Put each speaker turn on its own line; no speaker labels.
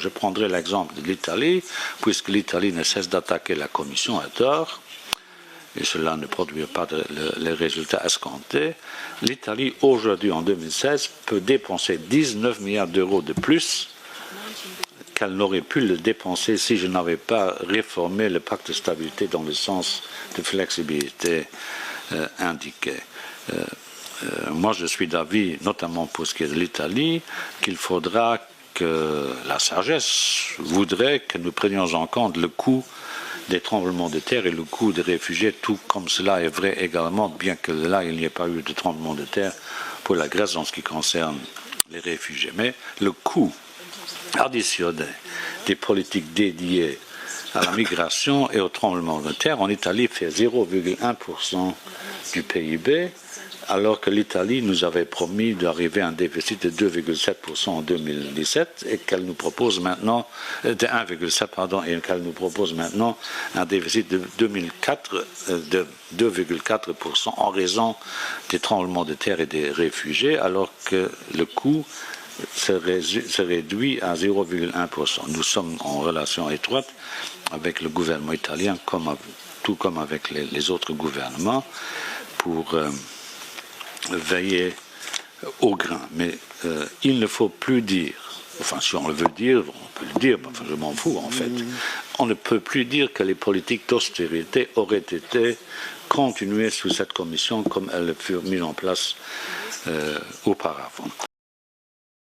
Je prendrai l'exemple de l'Italie, puisque l'Italie ne cesse d'attaquer la Commission à tort, et cela ne produit pas les résultats escomptés. L'Italie, aujourd'hui, en 2016, peut dépenser 19 milliards d'euros de plus qu'elle n'aurait pu le dépenser si je n'avais pas réformé le pacte de stabilité dans le sens de flexibilité indiqué. Moi, je suis d'avis, notamment pour ce qui est de l'Italie, qu'il faudra que la sagesse voudrait que nous prenions en compte le coût des tremblements de terre et le coût des réfugiés, tout comme cela est vrai également, bien que là, il n'y ait pas eu de tremblement de terre pour la Grèce en ce qui concerne les réfugiés. Mais le coût additionné des politiques dédiées à la migration et au tremblement de terre en Italie fait 0,1% du PIB, alors que l'Italie nous avait promis d'arriver à un déficit de 2,7% en 2017 et qu'elle nous propose maintenant de 1,7 pardon et qu'elle nous propose maintenant un déficit de 2,4% en raison des tremblements de terre et des réfugiés, alors que le coût se réduit à 0,1%. Nous sommes en relation étroite avec le gouvernement italien, tout comme avec les autres gouvernements, pour veiller au grain. Mais il ne faut plus dire, enfin si on le veut dire, on peut le dire, enfin je m'en fous en fait, on ne peut plus dire que les politiques d'austérité auraient été continuées sous cette commission comme elles furent mises en place auparavant.